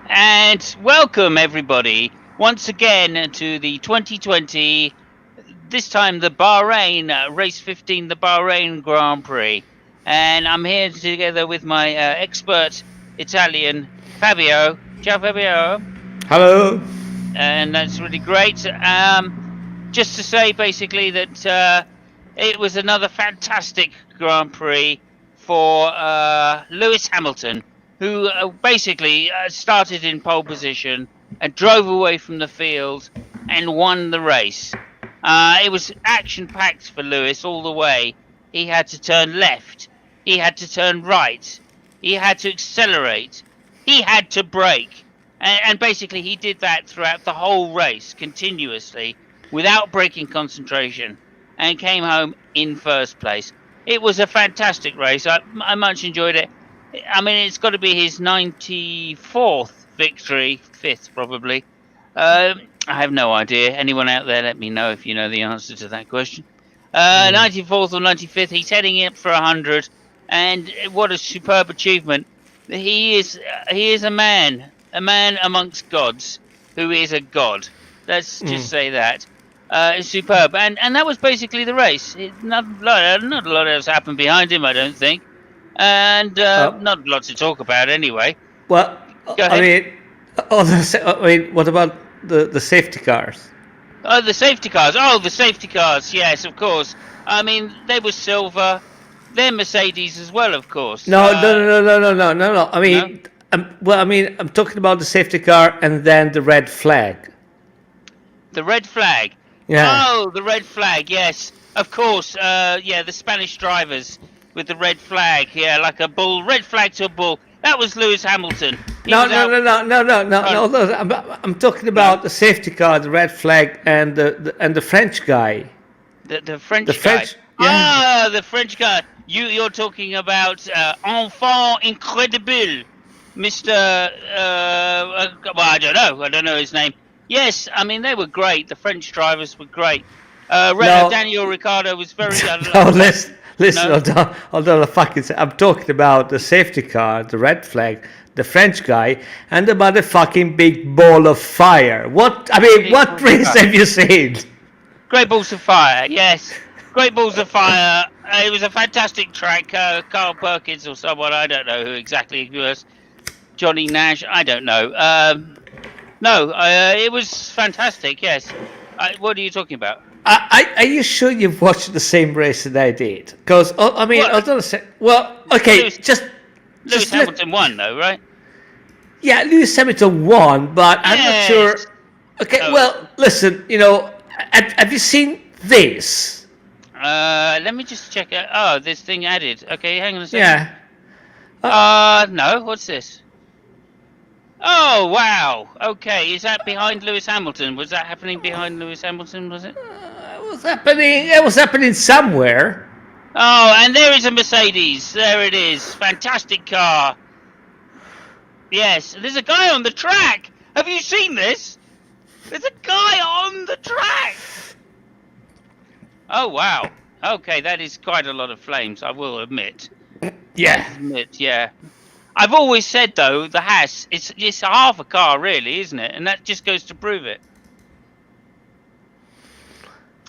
And welcome everybody once again to the 2020, this time the Bahrain race 15, the Bahrain Grand Prix. And I'm here together with my expert Italian Fabio. Ciao Fabio. Hello. And that's really great. Just to say basically that it was another fantastic Grand Prix for Lewis Hamilton, who basically started in pole position and drove away from the field and won the race. It was action-packed for Lewis all the way. He had to turn left. He had to turn right. He had to accelerate. He had to brake. And basically he did that throughout the whole race continuously without breaking concentration and came home in first place. It was a fantastic race. I much enjoyed it. I mean, it's got to be his 94th victory, 5th probably. I have no idea. Anyone out there, let me know if you know the answer to that question. 94th or 95th, he's heading up for 100, and what a superb achievement. He is a man amongst gods who is a god. Let's just say that. It's superb, and that was basically the race. Not a lot else happened behind him, I don't think, and not a lot to talk about anyway. Well, Go ahead. what about the safety cars? Oh, the safety cars. Oh, the safety cars. Yes, of course. I mean, they were silver. They're Mercedes as well, of course. No. I mean, No? I'm talking about the safety car and then the red flag. The red flag. Yeah. Oh, the red flag. Yes, of course. Yeah, the Spanish drivers with the red flag. Yeah, like a bull. Red flag to a bull. That was Lewis Hamilton. No. I'm talking about the safety car, the red flag, and the French guy. The French The guy. French. Yeah. Ah, the French guy. You're talking about Enfant Incredible, Mr. Well, I don't know his name. Yes, I mean they were great. The French drivers were great. No. Daniel Ricciardo was very. No, listen. No? I'm talking about the safety car, the red flag, the French guy, and the motherfucking big ball of fire. What race have you seen? Great Balls of Fire, yes. Great Balls of Fire. It was a fantastic track. Carl Perkins or someone, I don't know who exactly it was. Johnny Nash, I don't know. It was fantastic, yes. What are you talking about? Are you sure you've watched the same race that I did? Because Lewis Hamilton won, though, right? Yeah, Lewis Hamilton won, but I'm not sure. Okay, well, listen, have you seen this? Let me just check out. Oh, this thing added. Okay, hang on a second. Yeah. No, what's this? Oh, wow. Okay, is that behind Lewis Hamilton? Was that happening behind Lewis Hamilton, was it? It was happening somewhere. Oh, and there is a Mercedes. There it is. Fantastic car. Yes, there's a guy on the track. Have you seen this? There's a guy on the track. Oh, wow. Okay, that is quite a lot of flames, I will admit. Yeah. I've always said, though, the Haas, it's half a car, really, isn't it? And that just goes to prove it.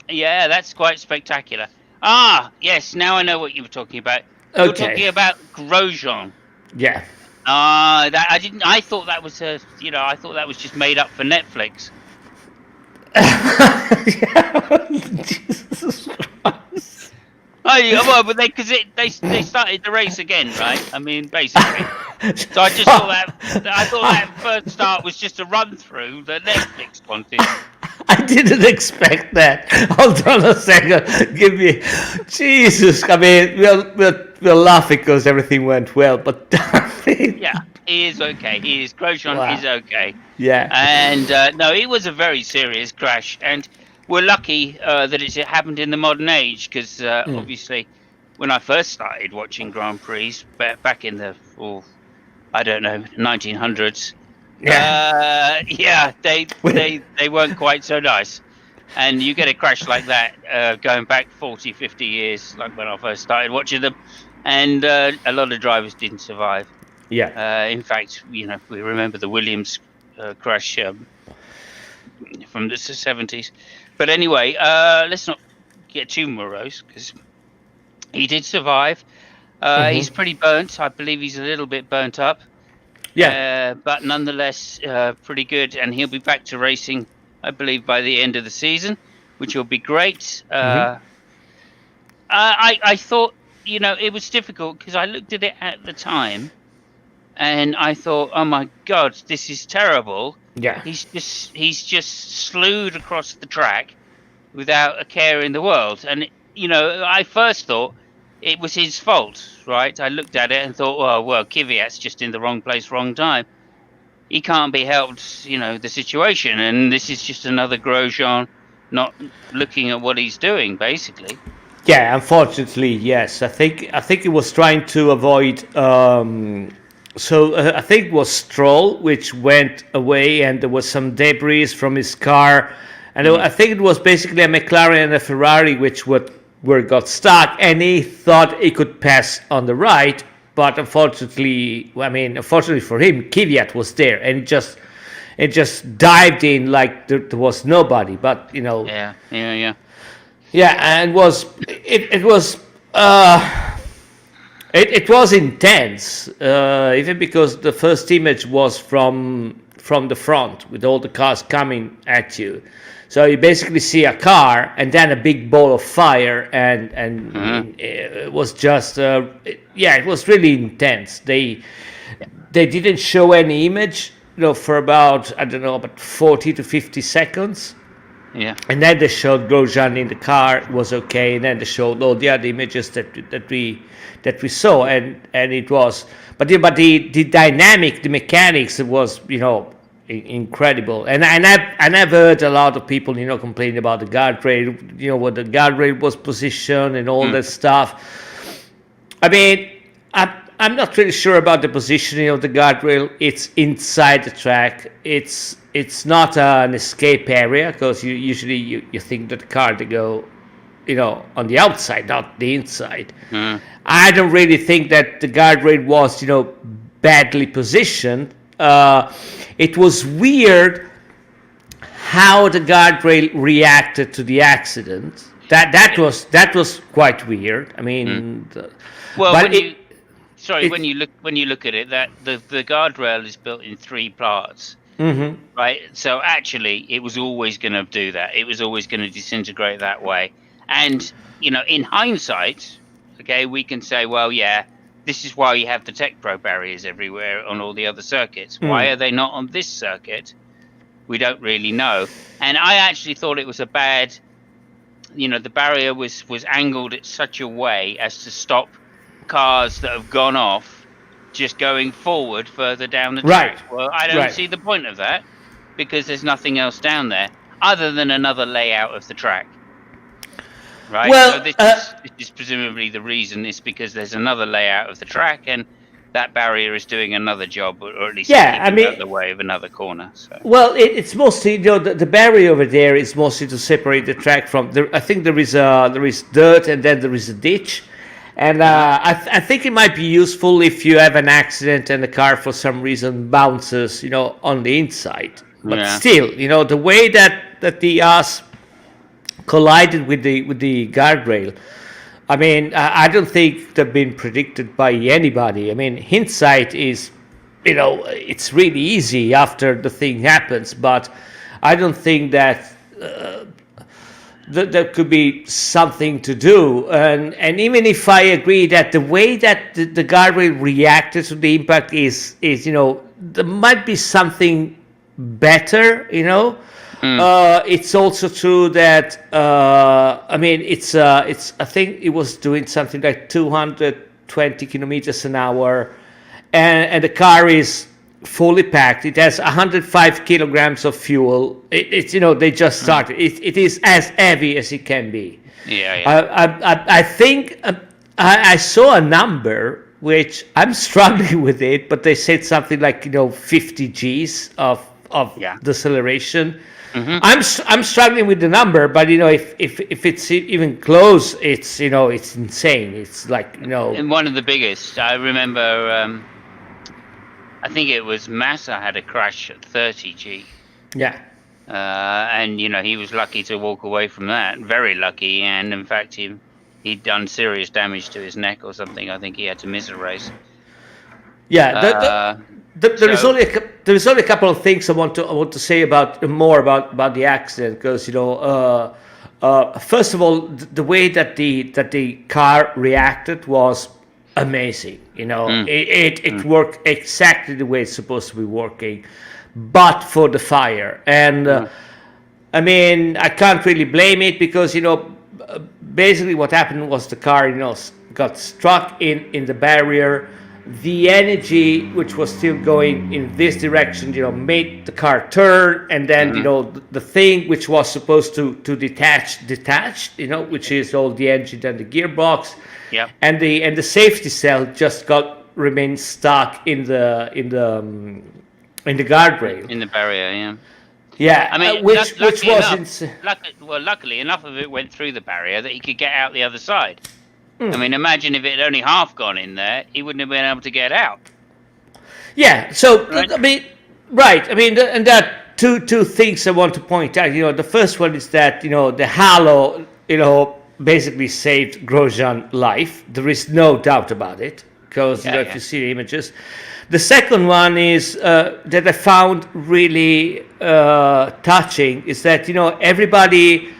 Yeah, that's quite spectacular. Ah, yes, now I know what you were talking about. You're talking about Grosjean. Yeah. I thought that was I thought that was just made up for Netflix. Jesus Christ. Well, but they started the race again, right? I mean, basically. So I just thought that first start was just a run through that Netflix wanted. I didn't expect that. Hold on a second. Give me, Jesus. I mean, we're laughing because everything went well, but yeah, he is okay. Grosjean is okay. Yeah. And no, it was a very serious crash, and we're lucky that it happened in the modern age because obviously, when I first started watching Grand Prix back in the 1900s. They weren't quite so nice. And you get a crash like that going back 40, 50 years, like when I first started watching them, and a lot of drivers didn't survive. Yeah. In fact, we remember the Williams crash from the 70s. But anyway, let's not get too morose because he did survive. He's pretty burnt. I believe he's a little bit burnt up, Yeah. but nonetheless pretty good. And he'll be back to racing, I believe, by the end of the season, which will be great. I thought, it was difficult because I looked at it at the time and I thought, oh my God, this is terrible. Yeah. He's just slewed across the track without a care in the world. And, I first thought it was his fault, right? I looked at it and thought, well, Kvyat's just in the wrong place, wrong time. He can't be helped, the situation. And this is just another Grosjean not looking at what he's doing, basically. Yeah, unfortunately, yes. I think he was trying to avoid. I think it was Stroll which went away, and there was some debris from his car, and I think it was basically a McLaren and a Ferrari which got stuck, and he thought he could pass on the right, but unfortunately for him, Kvyat was there, and it just dived in like there was nobody. But Yeah. yeah, and it was it was intense, even because the first image was from the front with all the cars coming at you. So you basically see a car and then a big ball of fire, and it was just it was really intense. They didn't show any image, for about, I don't know, about 40 to 50 seconds. Yeah. And then they showed Grosjean in the car, it was okay, and then they showed all the other images that we saw, and it was, but the dynamic, the mechanics, it was incredible. And I've heard a lot of people complaining about the guardrail, where the guardrail was positioned and all that stuff. I mean, I'm not really sure about the positioning of the guardrail. It's inside the track. It's not an escape area, because you think that the car to go, on the outside, not the inside. I don't really think that the guardrail was, badly positioned. It was weird how the guardrail reacted to the accident. That was quite weird. I mean, well, but when you look at it, that the guardrail is built in 3 parts. Mm-hmm. Right. So actually, it was always going to do that. It was always going to disintegrate that way. And in hindsight, okay, we can say, well, yeah, this is why you have the Tech Pro barriers everywhere on all the other circuits. Why are they not on this circuit? We don't really know. And I actually thought it was a bad, the barrier was angled in such a way as to stop cars that have gone off just going forward further down the track. Right. Well, I don't see the point of that, because there's nothing else down there other than another layout of the track. Right. Well, so this is presumably the reason. Is because there's another layout of the track, and that barrier is doing another job, or at least out the way of another corner. So. Well, it's mostly the barrier over there is mostly to separate the track from. I think there is dirt, and then there is a ditch. And I think it might be useful if you have an accident and the car for some reason bounces, on the inside. But still, the way that the ass collided with the guardrail, I mean, I don't think they've been predicted by anybody. I mean, hindsight is, it's really easy after the thing happens, but I don't think that. There could be something to do, and even if I agree that the way that the guardrail reacted to the impact is there might be something better. It's also true that I mean it's I think it was doing something like 220 kilometers an hour, and the car is fully packed. It has 105 kilograms of fuel. It's they just started. It is as heavy as it can be. I think I saw a number which I'm struggling with it, but they said something like 50 G's of deceleration. I'm struggling with the number, but if it's even close, it's insane. It's like And one of the biggest. I remember. I think it was Massa had a crash at 30G. Yeah. And he was lucky to walk away from that. Very lucky, and in fact, he'd done serious damage to his neck or something. I think he had to miss a race. Yeah. There is only a couple of things I want to say about the accident, because first of all, the way that the car reacted was amazing. It worked exactly the way it's supposed to be working, but for the fire. And I mean, I can't really blame it, because basically what happened was the car got struck in the barrier. The energy which was still going in this direction made the car turn, and then the thing which was supposed to detached, which is all the engine and the gearbox. Yeah. And the safety cell just remained stuck in the guardrail, in the barrier. Yeah. Yeah, I mean, which was luckily enough of it went through the barrier that he could get out the other side. I mean, imagine if it had only half gone in there, he wouldn't have been able to get out. Yeah. So Right? I mean, right. I mean, and that two things I want to point out. The first one is that the halo basically saved Grosjean's life. There is no doubt about it, because if you see the images. The second one is that I found really touching, is that everybody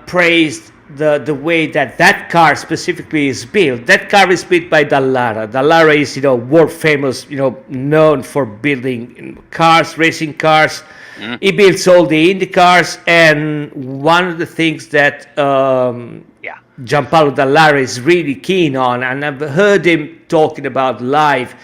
praised the way that car specifically is built. That car is built by Dallara. Dallara is world famous, known for building cars, racing cars. He builds all the Indy cars, and one of the things that Gianpaolo Dallara is really keen on, and I've heard him talking about live,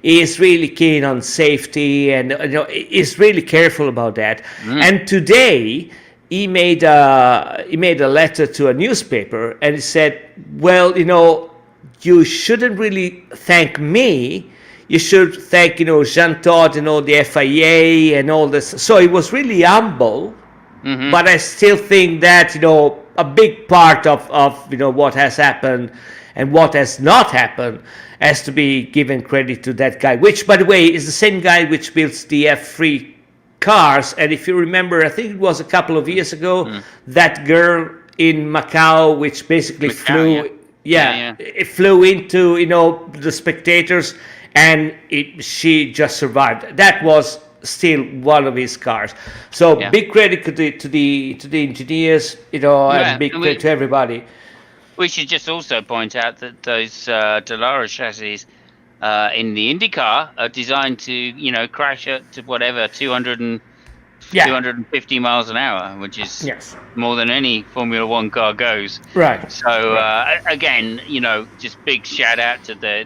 is really keen on safety, and is really careful about that. And today he made a letter to a newspaper, and he said, well, you shouldn't really thank me. You should thank Jean Todt and all the FIA and all this. So he was really humble. But I still think that a big part of what has happened and what has not happened has to be given credit to that guy, which, by the way, is the same guy which builds the F3 cars. And if you remember, I think it was a couple of years ago, that girl in Macau, which basically flew it flew into the spectators, and she just survived. That was still one of his cars. So big credit to the engineers, and big credit to everybody. We should just also point out that those Dallara chassis in the IndyCar are designed to crash at whatever 250 miles an hour, which is more than any Formula One car goes. Right. So again, just big shout out to the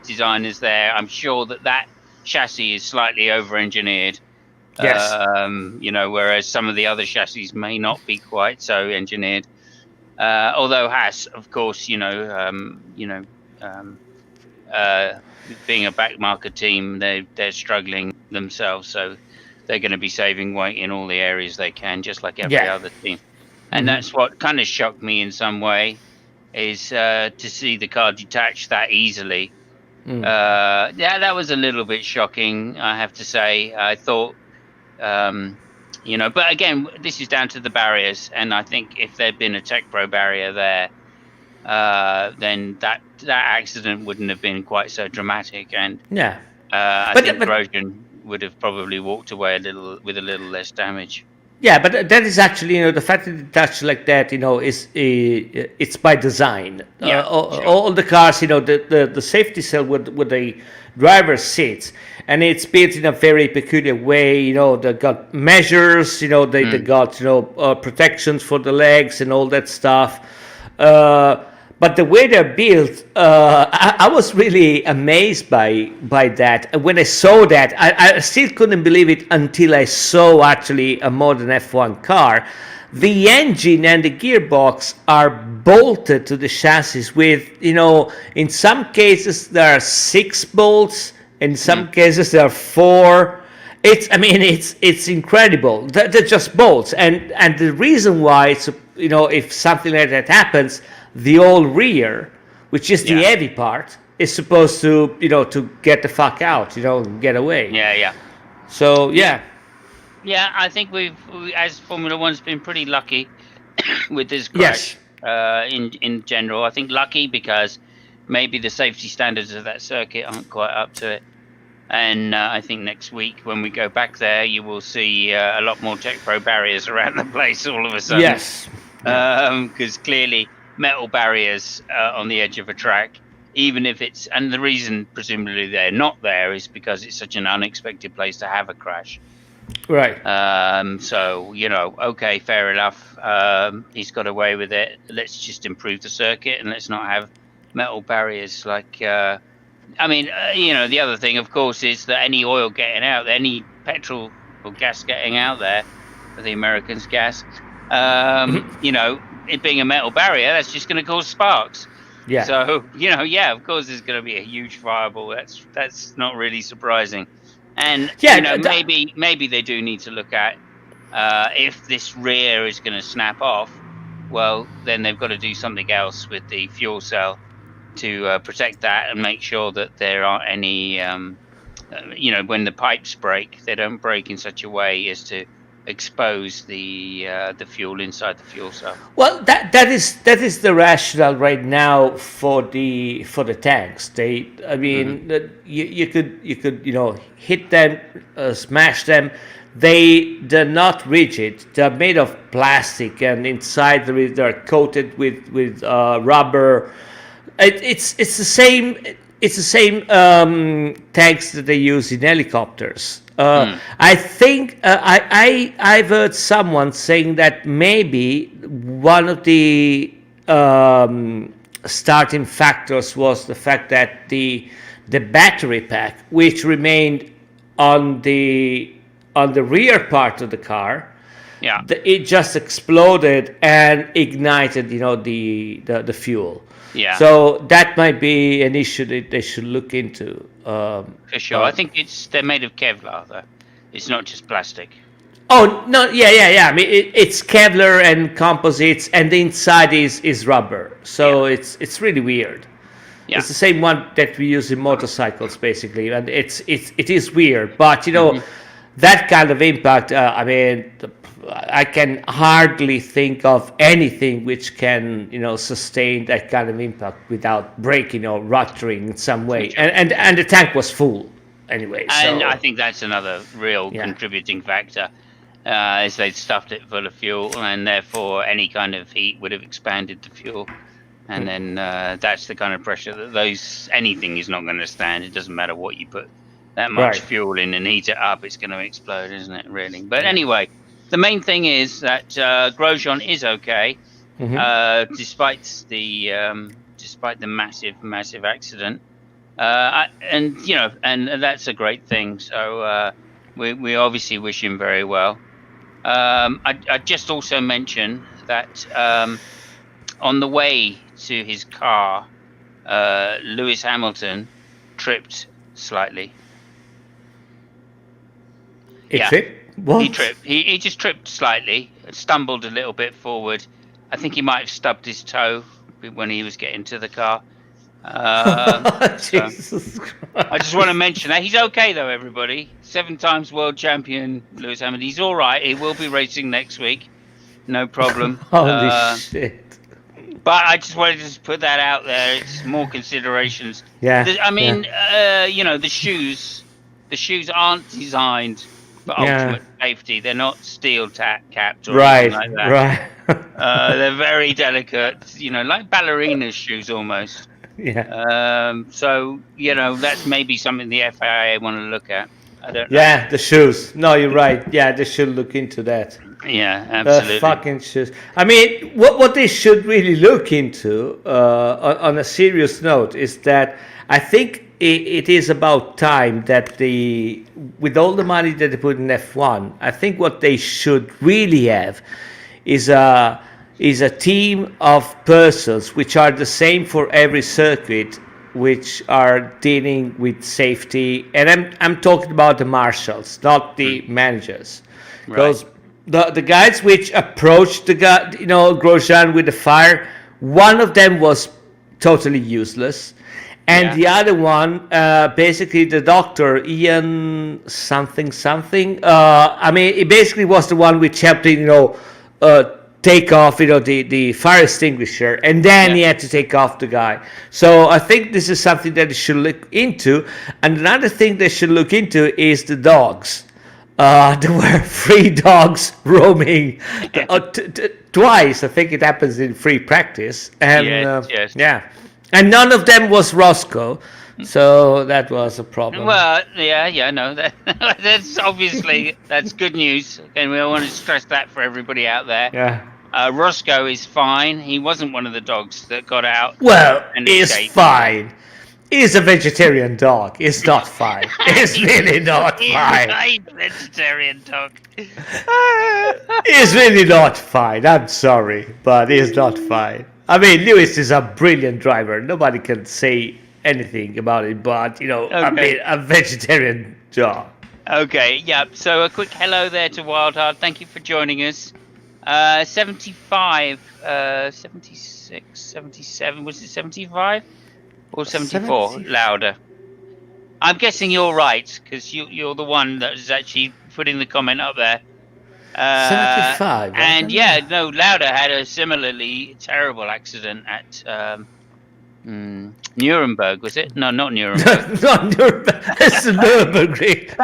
designers there. I'm sure that chassis is slightly over-engineered. Yes. Whereas some of the other chassis may not be quite so engineered. Although Haas, of course, being a backmarker team, they're struggling themselves, so they're going to be saving weight in all the areas they can, just like every other team. And that's what kind of shocked me in some way, is to see the car detach that easily. That was a little bit shocking, I have to say. I thought, but again, this is down to the barriers, and I think if there'd been a Tech Pro barrier there, then that accident wouldn't have been quite so dramatic, and I think Grosjean would have probably walked away with a little less damage. Yeah, but that is actually, the fact that it touched like that, is it's by design. All the cars, the safety cell with the driver's seats, and it's built in a very peculiar way. They got measures, they got protections for the legs and all that stuff. But the way they're built, I was really amazed by that. And when I saw that, I still couldn't believe it until I saw actually a modern F1 car. The engine and the gearbox are bolted to the chassis with, in some cases there are 6 bolts, in some cases there are 4. It's incredible. They're just bolts, and the reason why it's, if something like that happens, the whole rear, which is the heavy part, is supposed to, to get the fuck out, get away. Yeah, yeah. So Yeah. yeah, Yeah, I think as Formula One's been pretty lucky with this yes, crash. In general, I think lucky because maybe the safety standards of that circuit aren't quite up to it. And I think next week when we go back there, you will see a lot more Tech Pro barriers around the place all of a sudden. yes, Because clearly metal barriers on the edge of a track, even if it's, and the reason presumably they're not there is because it's such an unexpected place to have a crash. right. So, okay, fair enough. He's got away with it. Let's just improve the circuit and let's not have metal barriers. Like, the other thing, of course, is that any oil getting out, any petrol or gas getting out there, for the Americans' gas, it being a metal barrier, that's just going to cause sparks. Yeah. So, of course, there's going to be a huge fireball. That's not really surprising. And maybe they do need to look at if this rear is going to snap off. Well, then they've got to do something else with the fuel cell to protect that and make sure that there aren't any, when the pipes break, they don't break in such a way as to expose the fuel inside the fuel cell. Well, that is the rationale right now for the tanks. You could hit them, smash them. They're not rigid. They're made of plastic, and inside they're coated with rubber. It's the same. It's the same tanks that they use in helicopters. I think I've heard someone saying that maybe one of the starting factors was the fact that the battery pack, which remained on the rear part of the car, it just exploded and ignited, the fuel. Yeah. So that might be an issue that they should look into. For sure. I think they're made of Kevlar, though. It's not just plastic. Oh no! Yeah. I mean, it's Kevlar and composites, and the inside is rubber. So it's really weird. Yeah. It's the same one that we use in motorcycles, basically, and it is weird. But that kind of impact. I can hardly think of anything which can, sustain that kind of impact without breaking or rupturing in some way. And the tank was full anyway. And I think that's another real contributing factor, is they stuffed it full of fuel, and therefore any kind of heat would have expanded the fuel. And then that's the kind of pressure that anything is not going to stand. It doesn't matter what you put that much fuel in and heat it up, it's going to explode, isn't it, really? But anyway, the main thing is that Grosjean is okay, despite the massive accident, and that's a great thing. So we obviously wish him very well. I just also mention that on the way to his car, Lewis Hamilton tripped slightly. He tripped? What? He tripped. He just tripped slightly, stumbled a little bit forward. I think he might have stubbed his toe when he was getting to the car. Jesus Christ. I just want to mention that. He's okay, though, everybody. 7 times world champion Lewis Hamilton. He's all right. He will be racing next week. No problem. Holy shit. But I just wanted to put that out there. It's more considerations. Yeah. The shoes aren't designed for ultimate safety. They're not steel capped or anything like that. Right. They're very delicate, like ballerina's shoes almost. Yeah. So that's maybe something the FIA want to look at. I don't know. Yeah, the shoes. No, you're right. Yeah, they should look into that. Yeah, absolutely. The fucking shoes. I mean, what they should really look into, on a serious note, is that I think it is about time that with all the money that they put in F1, I think what they should really have is a team of persons which are the same for every circuit, which are dealing with safety. And I'm talking about the marshals, not the managers. Because the guys which approached Grosjean with the fire, one of them was totally useless. And Yeah. the other one, basically the doctor, Ian something something. I mean, it basically was the one which helped him, take off, the fire extinguisher, and then Yeah. he had to take off the guy. So I think this is something that they should look into. And another thing they should look into is the dogs. There were 3 dogs roaming twice. I think it happens in free practice, and Yes. Yes. yeah, and none of them was Roscoe, so that was a problem. Well, yeah, no, that's obviously that's good news, and we want to stress that for everybody out there. Yeah. Roscoe is fine. He wasn't one of the dogs that got out Well, and it's escaped. fine. He's a vegetarian dog. It's not fine. It's really not He's fine. a vegetarian dog. It's really not fine. I'm sorry, but it's not fine. I mean, Lewis is a brilliant driver. Nobody can say anything about it, but I mean, a vegetarian dog. Okay, yeah. So a quick hello there to Wildheart. Thank you for joining us. 75, 76, 77. Was it 75 or 74? 70. Louder. I'm guessing you're right because you're the one that is actually putting the comment up there. 75. And yeah, no, Lauder had a similarly terrible accident at Nuremberg, was it? No, not Nuremberg. Not Nuremberg. It's the Nürburgring.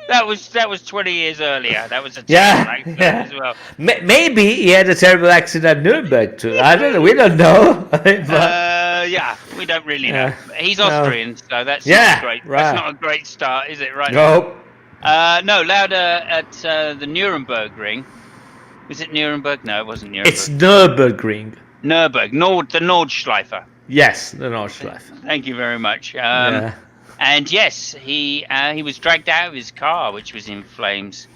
That was 20 years earlier. That was a terrible Yeah, accident yeah. as well. Maybe he had a terrible accident at Nuremberg too. I don't know. We don't know. But, Yeah, we don't really know. Yeah. He's No. Austrian, so that's Yeah, not great. right. That's not a great start, is it? Right. nope. No, Lauder at the Nuremberg ring. Was it Nuremberg? No, it wasn't Nuremberg. It's Nürburgring. Nürburg, the Nordschleife. Yes, the Nordschleife. Thank you very much. Yeah. And yes, he was dragged out of his car, which was in flames.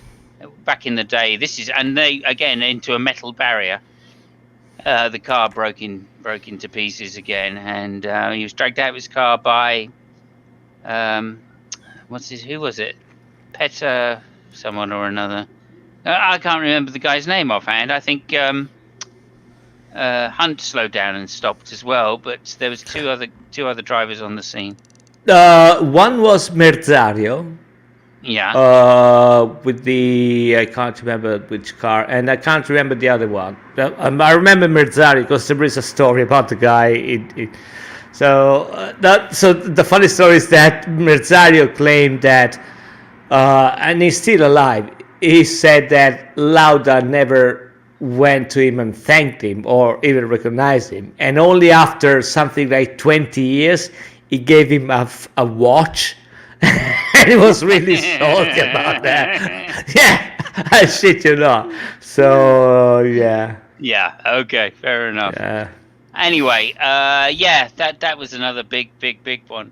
Back in the day, they again into a metal barrier. The car broke into pieces again, and he was dragged out of his car by who was it? Petter someone or another. I can't remember the guy's name offhand. I think Hunt slowed down and stopped as well, but there was two other drivers on the scene. One was Merzario. Yeah. With I can't remember which car, and I can't remember the other one. I remember Merzario because there is a story about the guy. So the funny story is that Merzario claimed that, and he's still alive. He said that Lauda never went to him and thanked him or even recognized him, and only after something like 20 years, he gave him a watch. And he was really salty about that. Yeah, I shit you not. So yeah. Yeah. Okay. Fair enough. Yeah. Anyway, that was another big one.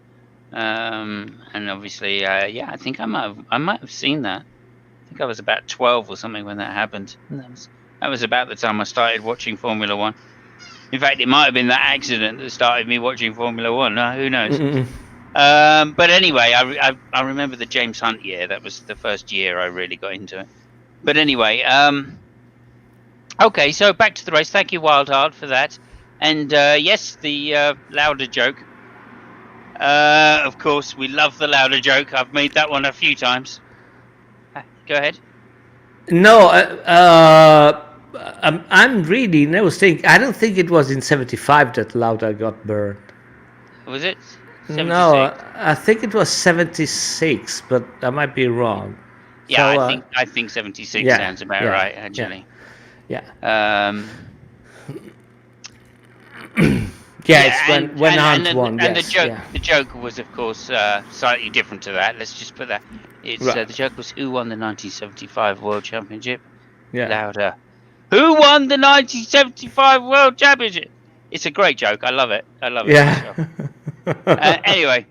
And obviously, I think I might have seen that. I think I was about 12 or something when that happened. And that was about the time I started watching Formula One. In fact, it might have been that accident that started me watching Formula One. Who knows? Mm-mm. But anyway, I remember the James Hunt year. That was the first year I really got into it. But anyway, okay, so back to the race. Thank you, Wildheart, for that. And yes, the Lauda joke. Of course, we love the Lauda joke. I've made that one a few times. Go ahead. No, I'm reading. I was thinking. I don't think it was in '75 that Lauda got burned. Was it? 76? No, I think it was '76, but I might be wrong. Yeah, So, I think 76 yeah, sounds about yeah, right, actually. Yeah. Yeah, It's when Hunt won. And Yes, the joke was, of course, slightly different to that. Let's just put that. It's Right. the joke was who won the 1975 World Championship? yeah. Louder. Who won the 1975 World Championship? It's a great joke. I love it. Yeah. Anyway,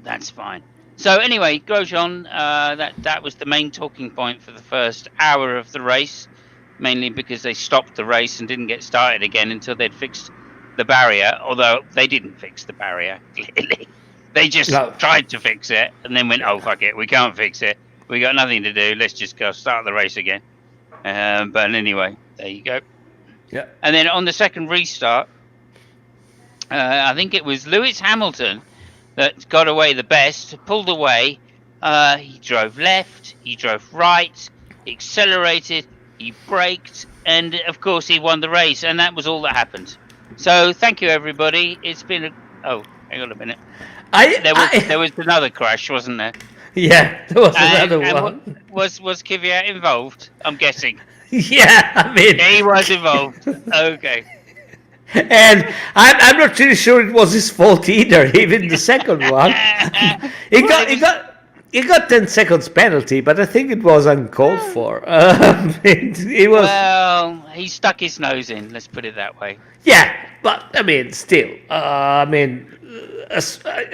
that's fine. So anyway, Grosjean, that was the main talking point for the first hour of the race, mainly because they stopped the race and didn't get started again until they'd fixed the barrier. Although they didn't fix the barrier, clearly, they just tried to fix it and then went, "Oh fuck it, we can't fix it. We got nothing to do. Let's just go start the race again." But anyway, there you go. Yeah. And then on the second restart, I think it was Lewis Hamilton that got away the best, pulled away. He drove left, he drove right, he accelerated, he braked, and of course he won the race, and that was all that happened. So thank you, everybody. It's been hang on a minute. There was another crash, wasn't there? Yeah, there was another And one. Was Kvyat involved? I'm guessing. Yeah, I mean, He was involved. Okay. and I'm not really sure it was his fault either. Even the second one, he got 10 seconds penalty, but I think it was uncalled for. It was. Well, he stuck his nose in. Let's put it that way. Yeah, but I mean, still, a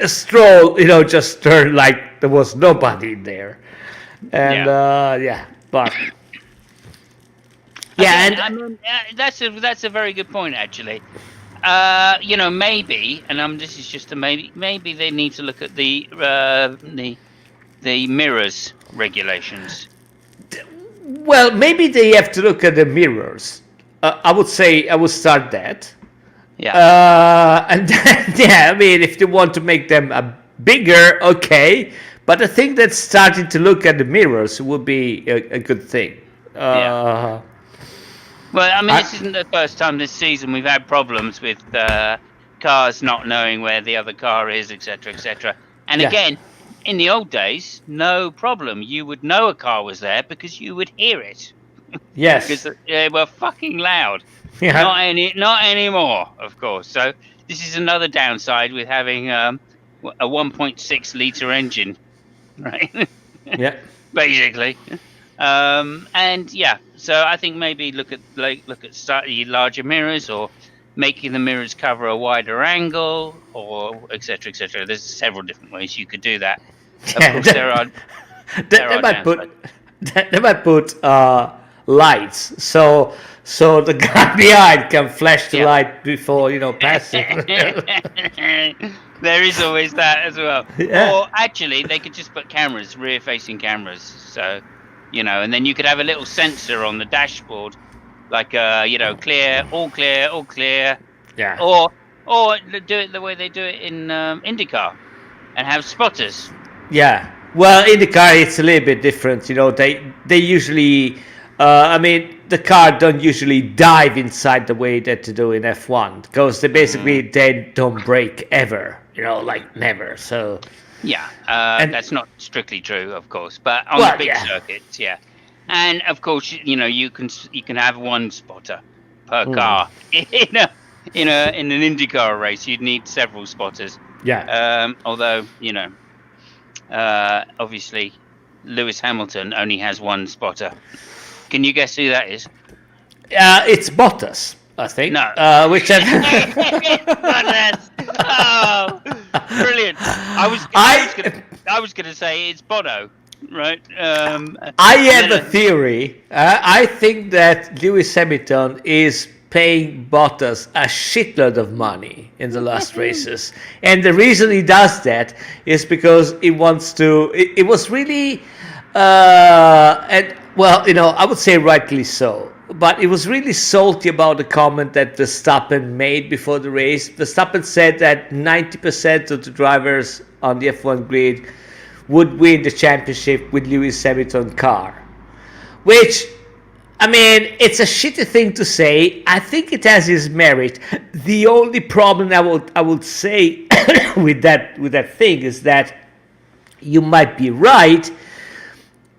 stroll, just turned like there was nobody there, and but. Yeah, I mean, that's a very good point, actually. Maybe, and this is just a maybe. Maybe they need to look at the mirrors regulations. Well, maybe they have to look at the mirrors. I would say I would start that. Yeah. And then, I mean, if they want to make them bigger, okay. But I think that starting to look at the mirrors would be a good thing. Yeah. Well, I mean, this isn't the first time this season we've had problems with cars not knowing where the other car is, etc., etc. And again, in the old days, no problem. You would know a car was there because you would hear it. Yes. Because they were fucking loud. Yeah. Not anymore, of course. So this is another downside with having a 1.6 liter engine, right? Yeah. Basically. So I think maybe look at slightly larger mirrors, or making the mirrors cover a wider angle, or etc., etc. There's several different ways you could do that. Of course, they might put lights, so the guy behind can flash the light before passing. There is always that as well. Yeah. Or actually, they could just put cameras, rear-facing cameras. So, and then you could have a little sensor on the dashboard, like clear, all clear, all clear. Yeah. Or do it the way they do it in IndyCar, and have spotters. Yeah. Well, in the car it's a little bit different. They usually, the car don't usually dive inside the way that they do in F1, because they don't brake ever. Like never. So. Yeah. That's not strictly true, of course, but on the big circuits, yeah. And of course, you can have one spotter per car. In an IndyCar race, you'd need several spotters. Yeah. Although obviously, Lewis Hamilton only has one spotter. Can you guess who that is? It's Bottas, I think. No. Bottas. Oh, brilliant! I was going to say it's Bono, right? I have a theory. I think that Lewis Hamilton is paying Bottas a shitload of money in the last races, and the reason he does that is because he wants to. It was really, I would say rightly so. But it was really salty about the comment that Verstappen made before the race. Verstappen said that 90% of the drivers on the F1 grid would win the championship with Lewis Hamilton's car. Which, it's a shitty thing to say. I think it has its merit. The only problem I would say with that thing is that you might be right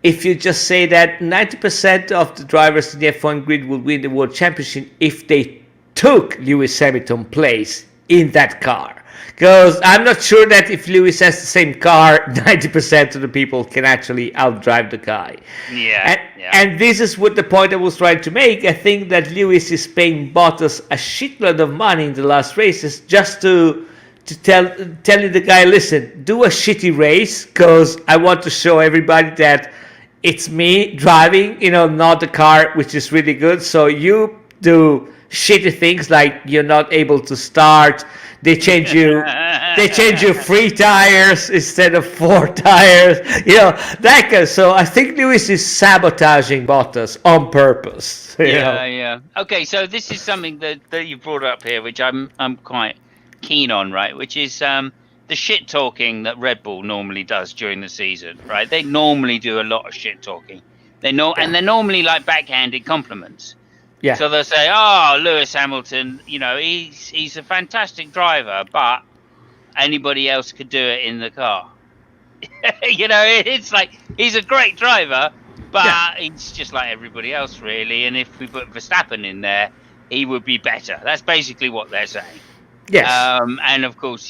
if you just say that 90% of the drivers in the F1 grid will win the World Championship if they took Lewis Hamilton's place in that car. Because I'm not sure that if Lewis has the same car, 90% of the people can actually outdrive the guy. Yeah. And this is what the point I was trying to make. I think that Lewis is paying Bottas a shitload of money in the last races just to telling the guy, listen, do a shitty race, because I want to show everybody that it's me driving, not the car, which is really good. So you do shitty things like you're not able to start. They change you 3 tires instead of 4 tires. That kind. So I think Lewis is sabotaging Bottas on purpose. Yeah. Okay, so this is something that you brought up here, which I'm quite keen on, right? Which is the shit talking that Red Bull normally does during the season, right? They normally do a lot of shit talking. And they're normally like backhanded compliments. Yeah. So they'll say, "Oh, Lewis Hamilton, he's a fantastic driver, but anybody else could do it in the car." It's like he's a great driver, but he's just like everybody else, really. And if we put Verstappen in there, he would be better. That's basically what they're saying. Yes. And of course,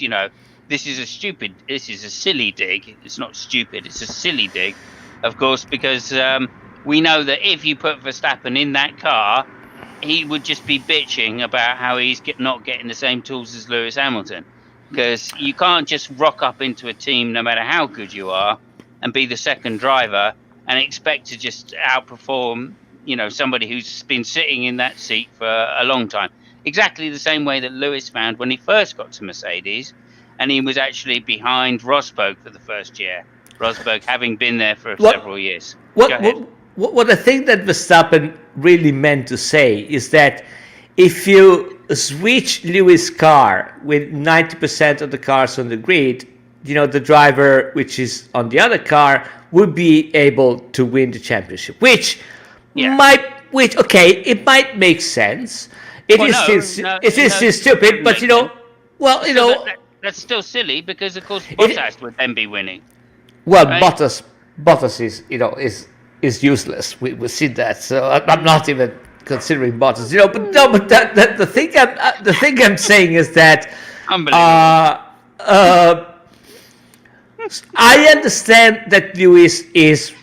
this is a silly dig. It's not stupid. It's a silly dig, of course, because we know that if you put Verstappen in that car, he would just be bitching about how he's not getting the same tools as Lewis Hamilton. Because you can't just rock up into a team, no matter how good you are, and be the second driver and expect to just outperform, somebody who's been sitting in that seat for a long time. Exactly the same way that Lewis found when he first got to Mercedes, and he was actually behind Rosberg for the first year. Rosberg having been there for several years. What I think that Verstappen really meant to say is that if you switch Lewis' car with 90% of the cars on the grid, the driver which is on the other car would be able to win the championship, which it might make sense. It is still stupid, but that's still silly because of course Bottas would then be winning. Well, right? Bottas is useless. We see that, so I'm not even considering Bottas, but the thing I'm saying is that I understand that Lewis is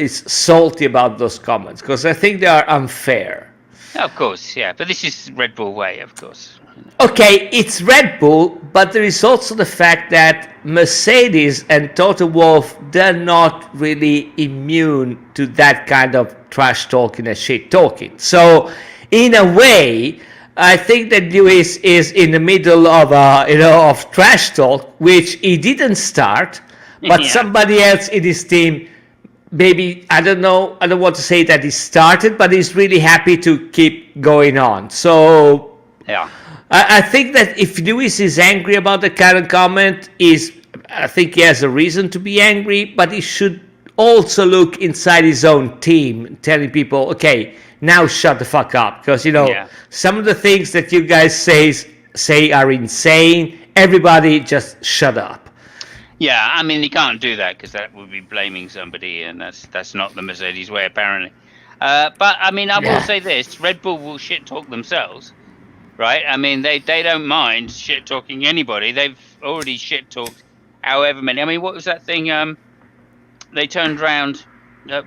salty about those comments because I think they are unfair. Of course, yeah, but this is Red Bull way, of course. Okay, it's Red Bull, but there is also the fact that Mercedes and Toto Wolff, they're not really immune to that kind of trash talking and shit talking. So, in a way, I think that Lewis is in the middle of of trash talk, which he didn't start, but somebody else in his team, maybe, I don't know, I don't want to say that he started, but he's really happy to keep going on. So, yeah. I think that if Lewis is angry about the kind of comment, I think he has a reason to be angry, but he should also look inside his own team, telling people, okay, now shut the fuck up. Because, some of the things that you guys say are insane. Everybody just shut up. Yeah, I mean, you can't do that because that would be blaming somebody, and that's not the Mercedes way, apparently. But, I mean, I will say this. Red Bull will shit talk themselves. Right, I mean they don't mind shit talking anybody. They've already shit talked however many. I mean, what was that thing? They turned around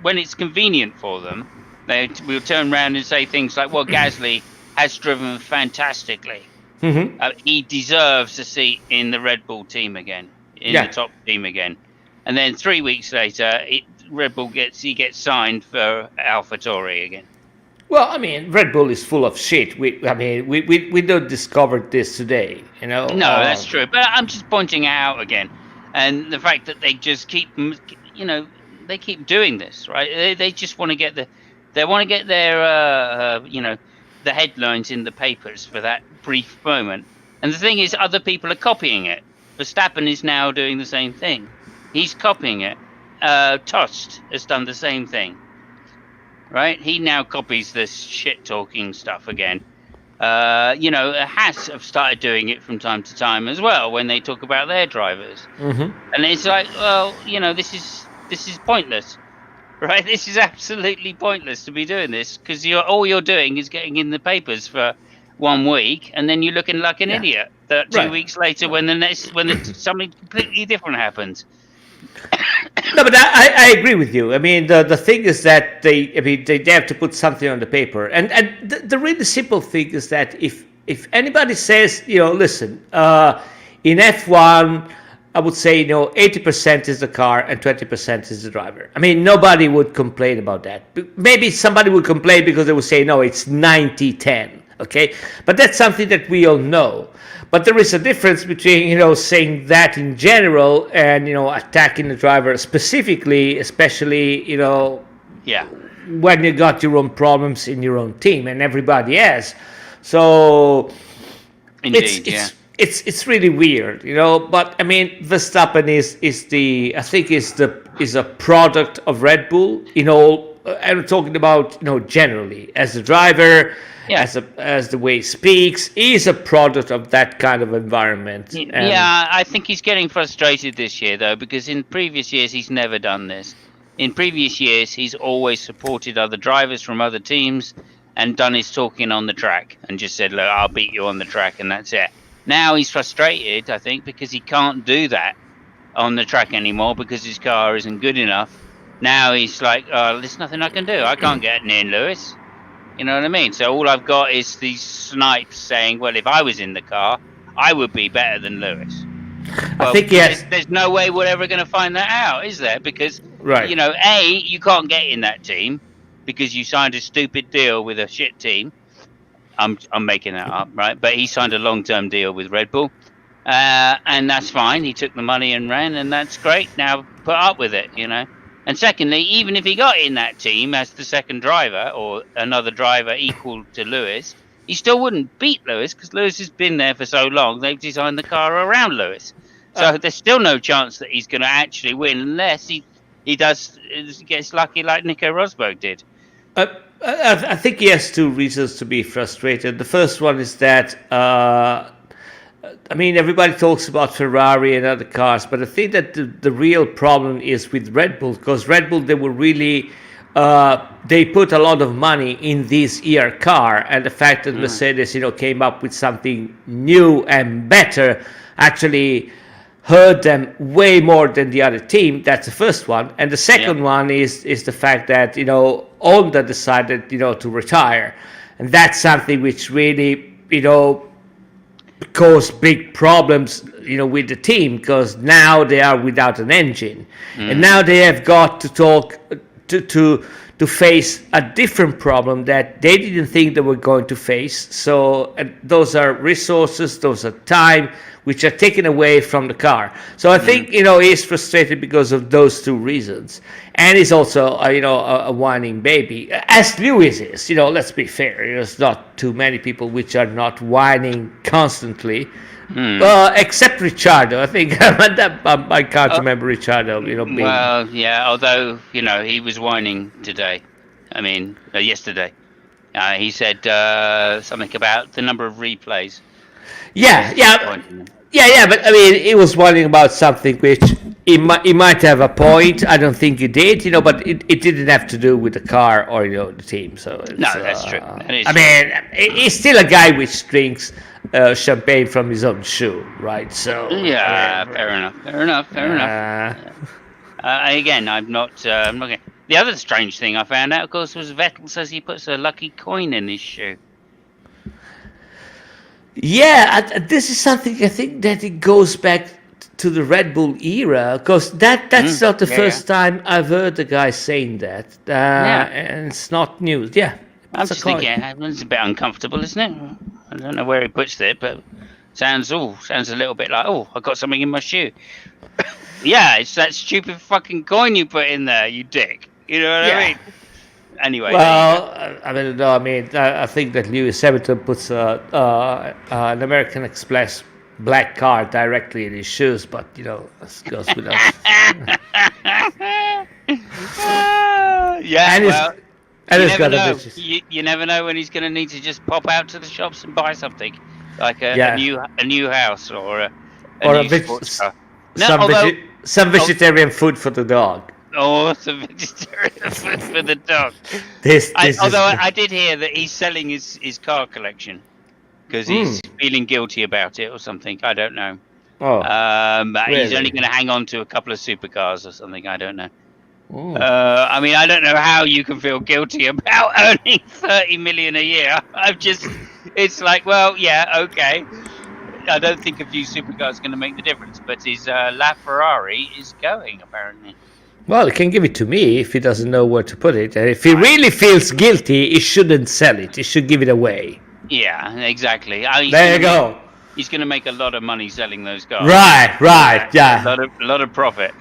when it's convenient for them. They will turn around and say things like, "Well, Gasly has driven fantastically. Mm-hmm. He deserves a seat in the Red Bull team again, in the top team again." And then 3 weeks later, Red Bull gets signed for AlphaTauri again. Well, I mean, Red Bull is full of shit. We don't discover this today, No, that's true. But I'm just pointing out again, and the fact that they just keep, they keep doing this, right? They just want to get their, the headlines in the papers for that brief moment. And the thing is, other people are copying it. Verstappen is now doing the same thing. He's copying it. Tost has done the same thing. Right, he now copies this shit-talking stuff again. Haas have started doing it from time to time as well when they talk about their drivers, and it's like, well, this is pointless, right? This is absolutely pointless to be doing this because all you're doing is getting in the papers for 1 week, and then you're looking like an idiot. That 2 weeks later, when something completely different happens. No, but I agree with you. I mean, the thing is that they have to put something on the paper, and the really simple thing is that if anybody says, listen, in F1, I would say 80% is the car and 20% is the driver. I mean, nobody would complain about that. Maybe somebody would complain because they would say, no, it's 90-10. Okay, but that's something that we all know. But there is a difference between, saying that in general and, attacking the driver specifically, especially, when you got your own problems in your own team, and everybody has. So Indeed, yeah. It's really weird, But I mean, Verstappen is the I think is a product of Red Bull. I'm talking about generally as a driver, Yeah. as the way he speaks. He's a product of that kind of environment. And Yeah, I think he's getting frustrated this year, though, because in previous years he's never done this. In previous years, he's always supported other drivers from other teams and done his talking on the track and just said, look, I'll beat you on the track, and that's it. Now he's frustrated, I think, because he can't do that on the track anymore because his car isn't good enough. Now he's like, oh, there's nothing I can do. I can't get near Lewis. You know what I mean? So all I've got is these snipes saying, well, if I was in the car, I would be better than Lewis. Well, I think yes. There's no way we're ever going to find that out, is there? Because, Right. you can't get in that team because you signed a stupid deal with a shit team. I'm making that up, right? But he signed a long-term deal with Red Bull, and that's fine. He took the money and ran, and that's great. Now put up with it, And secondly, even if he got in that team as the second driver or another driver equal to Lewis, he still wouldn't beat Lewis because Lewis has been there for so long. They've designed the car around Lewis, so there's still no chance that he's going to actually win unless he gets lucky like Nico Rosberg did. I think he has two reasons to be frustrated. The first one is that everybody talks about Ferrari and other cars, but I think that the real problem is with Red Bull, because Red Bull, they were really they put a lot of money in this year car, and the fact that Mercedes came up with something new and better actually hurt them way more than the other team. That's the first one. And the second one is the fact that Honda decided to retire, and that's something which really caused big problems with the team, because now they are without an engine, and now they have got to talk to face a different problem that they didn't think they were going to face. So those are resources, those are time, which are taken away from the car. So I think he's frustrated because of those two reasons, and he's also a whining baby, as Lewis is. Let's be fair. There's not too many people which are not whining constantly. Except Ricciardo, I think. I can't remember Ricciardo. Being... Well, yeah. Although he was whining today. I mean, yesterday. He said something about the number of replays. Yeah. But I mean, he was whining about something which he might have a point. I don't think he did, but it didn't have to do with the car or the team. So no, that's true. Mean, he's still a guy which drinks champagne from his own shoe, right? So yeah, fair enough. Again, I'm not. The other strange thing I found out, of course, was Vettel says he puts a lucky coin in his shoe. Yeah, this is something I think that it goes back to the Red Bull era, because that's not the first time I've heard the guy saying that. And it's not news. Yeah, I'm just thinking it's a bit uncomfortable, isn't it? I don't know where he puts it, but sounds a little bit like, I got something in my shoe. Yeah, it's that stupid fucking coin you put in there, you dick. You know what I mean? Anyway. Well, I don't know. I mean, I think that Lewis Hamilton puts an American Express black card directly in his shoes, but this goes without. Yeah, and you never know when he's going to need to just pop out to the shops and buy something, like a new house or a new sports car. Some vegetarian food for the dog. Oh, some vegetarian food for the dog. I did hear that he's selling his car collection because he's feeling guilty about it or something. I don't know. Really? He's only going to hang on to a couple of supercars or something. I don't know. I mean, I don't know how you can feel guilty about earning 30 million a year. It's like, well, yeah, okay. I don't think a few supercars are going to make the difference, but his LaFerrari is going, apparently. Well, he can give it to me if he doesn't know where to put it. And if he really feels guilty, he shouldn't sell it. He should give it away. Yeah, exactly. There you go. He's going to make a lot of money selling those cars. Right, yeah. A lot of profit.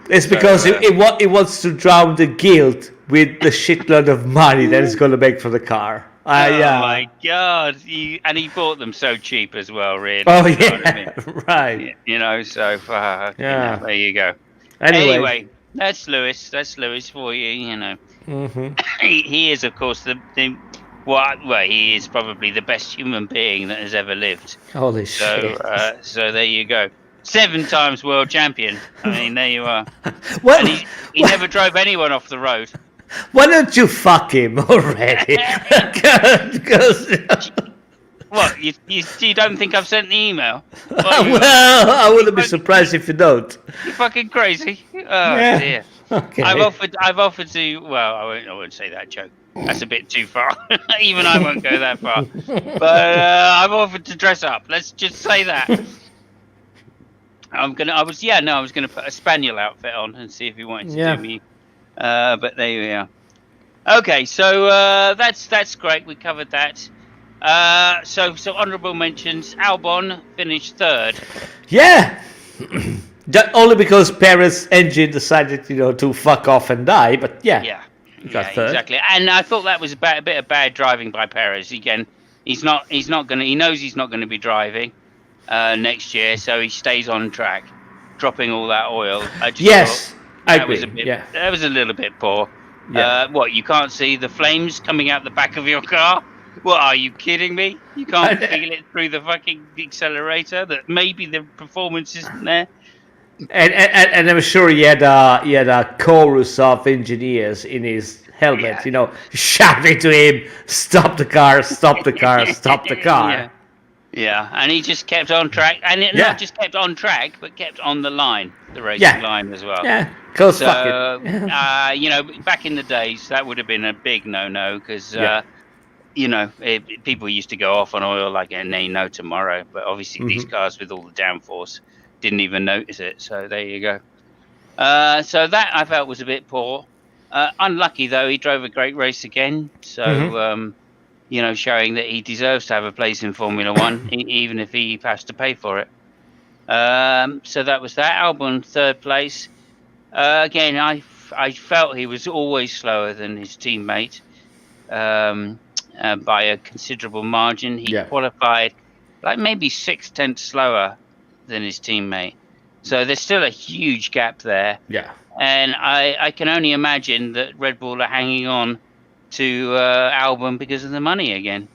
It's because he wants to drown the guilt with the shitload of money that he's going to make for the car. Oh Yeah. my God! And he bought them so cheap as well, really. Oh You know what I mean? yeah, right. So Yeah. there you go. Anyway. Anyway, that's Lewis. That's Lewis for you. Hmm. He is, of course, well, he is probably the best human being that has ever lived. Holy So, shit. so there you go. 7 times world champion. I mean, there you are. And What? he never drove anyone off the road. Why don't you fuck him already? Because What? You don't think I've sent the email? What, well, I you wouldn't be fucking, surprised if you don't. you fucking crazy? Oh Yeah. dear. Okay. I've offered to. Well, I won't say that joke. That's a bit too far. Even I won't go that far. But I've offered to dress up. Let's just say that. I was gonna put a spaniel outfit on and see if he wanted to Yeah. do me. But there you are. Okay, so that's great. We covered that. So honourable mentions. Albon finished 3rd. Yeah. Only because Perez's engine decided, to fuck off and die. But yeah, Yeah, he got 3rd. exactly. And I thought that was a bit of bad driving by Perez. Again, he's not gonna. He knows he's not going to be driving next year, so he stays on track, dropping all that oil. I just Yes, thought I that agree. was a bit. Yeah. That was a little bit poor. Yeah. What, you can't see the flames coming out the back of your car? What, are you kidding me? You can't feel it through the fucking accelerator? That maybe the performance isn't there? And I'm sure he had a chorus of engineers in his helmet, shouting to him, "Stop the car! Stop the car! Stop the car!" Yeah, and he just kept on track, and not just kept on track, but kept on the line, the racing line as well. Yeah, cause So, fuck it. back in the days, that would have been a big no-no because, people used to go off on oil like ain't no tomorrow. But obviously, these cars with all the downforce didn't even notice it. So there you go. So that I felt was a bit poor. Unlucky though, he drove a great race again. So. Showing that he deserves to have a place in Formula One, even if he has to pay for it. So that was that. Albon 3rd place. Again, I felt he was always slower than his teammate by a considerable margin. He qualified like maybe 6/10 slower than his teammate. So there's still a huge gap there. Yeah. And I can only imagine that Red Bull are hanging on to Albon because of the money again.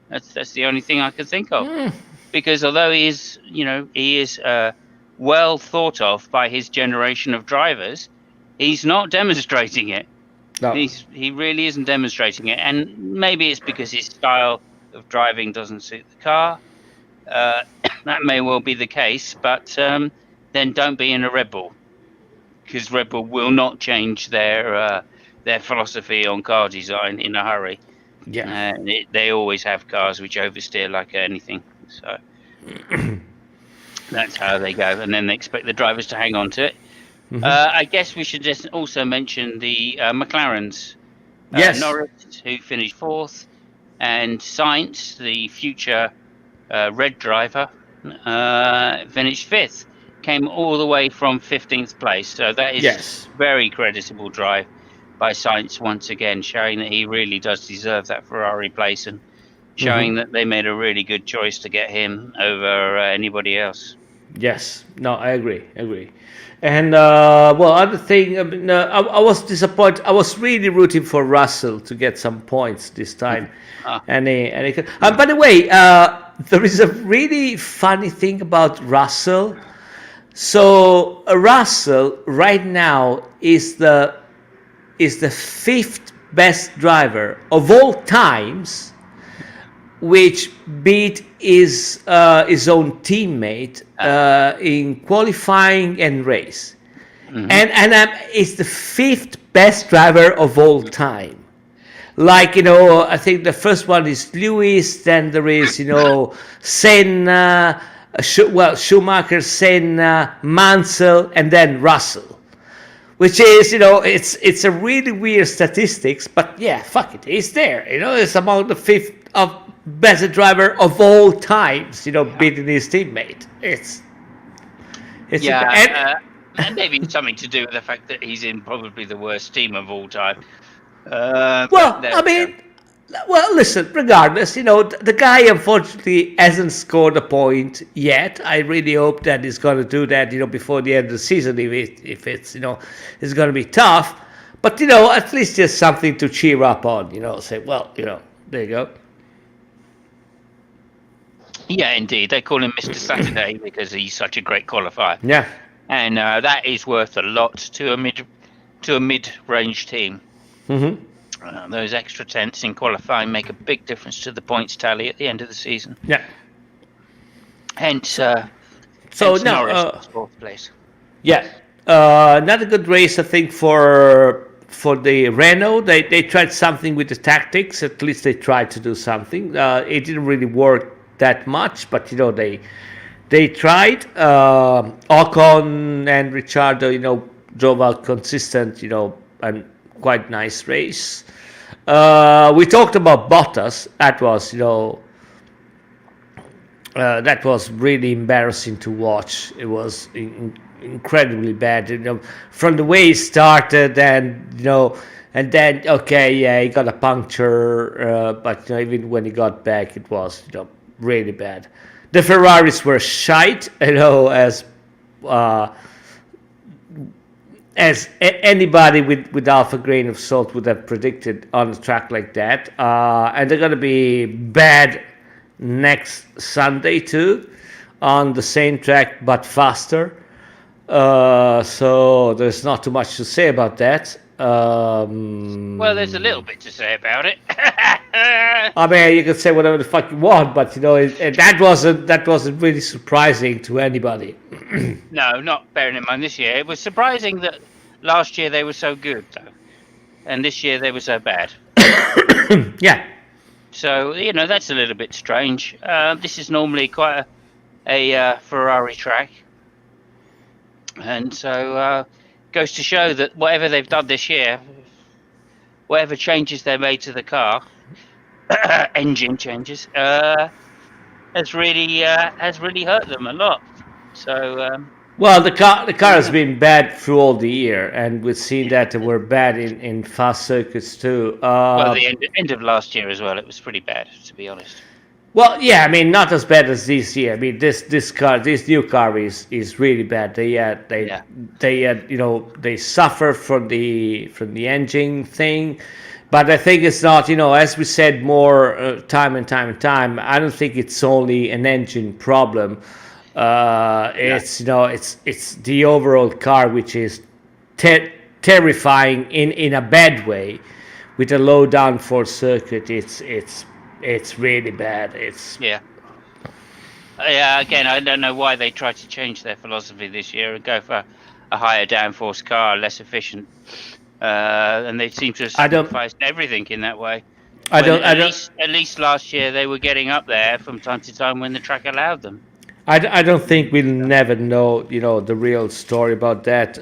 That's the only thing I could think of. Because although he is well thought of by his generation of drivers, he's not demonstrating it. No. He really isn't demonstrating it, and maybe it's because his style of driving doesn't suit the car. That may well be the case, but then don't be in a Red Bull, because Red Bull will not change their philosophy on car design in a hurry. Yeah. They always have cars which oversteer like anything. So that's how they go, and then they expect the drivers to hang on to it. I guess we should just also mention the McLarens. Yes. Norris, who finished 4th, and Sainz, the future red driver, finished 5th. Came all the way from 15th place. So that is very creditable drive by Sainz once again, showing that he really does deserve that Ferrari place, and showing that they made a really good choice to get him over anybody else. Yes, no, I agree. And other thing, I was disappointed. I was really rooting for Russell to get some points this time. And by the way, there is a really funny thing about Russell. So Russell right now is the 5th best driver of all times, which beat his own teammate in qualifying and race, and is the 5th best driver of all time. Like, I think the first one is Lewis, then there is Senna, Schumacher, Senna, Mansell, and then Russell. Which is, it's a really weird statistics, but yeah, fuck it, he's there. It's among the 5th of best driver of all times. Beating his teammate. It's and maybe something to do with the fact that he's in probably the worst team of all time. Well, listen, regardless, the guy unfortunately hasn't scored a point yet. I really hope that he's going to do that, before the end of the season. If it's, it's going to be tough. But, at least there's something to cheer up on, say, well, there you go. Yeah, indeed. They call him Mr. Saturday because he's such a great qualifier. Yeah. And that is worth a lot to a mid-range team. Mm-hmm. Those extra tenths in qualifying make a big difference to the points tally at the end of the season. Yeah. Hence, so now, Norris fourth place. Yeah, not a good race, I think, for the Renault. They tried something with the tactics. At least they tried to do something. It didn't really work that much, but they tried. Ocon and Ricciardo, drove a consistent, and quite nice race. We talked about Bottas. That was really embarrassing to watch. It was incredibly bad. From the way he started, and then he got a puncture, but even when he got back, it was really bad. The Ferraris were shite, as anybody with half a grain of salt would have predicted on a track like that. And they're going to be bad next Sunday too, on the same track but faster. So there's not too much to say about that. Well, there's a little bit to say about it. I mean, you can say whatever the fuck you want, but that wasn't really surprising to anybody. No, not bearing in mind this year. It was surprising that last year they were so good, though, and this year they were so bad. Yeah. So that's a little bit strange. This is normally quite a Ferrari track, and so goes to show that whatever they've done this year, whatever changes they made to the car, engine changes, has really hurt them a lot. So. Well, the car has been bad through all the year, and we've seen that they were bad in fast circuits too. Well, the end of last year as well, it was pretty bad, to be honest. Well, yeah, I mean, not as bad as this year. I mean, this new car is really bad. They suffer from the engine thing, but I think it's not. As we said more time and time. I don't think it's only an engine problem. It's the overall car, which is terrifying in a bad way, with a low downforce circuit. It's really bad. Again, I don't know why they tried to change their philosophy this year and go for a higher downforce car, less efficient, and they seem to have sacrificed everything in that way. At least last year they were getting up there from time to time when the track allowed them. I don't think we'll never know, the real story about that.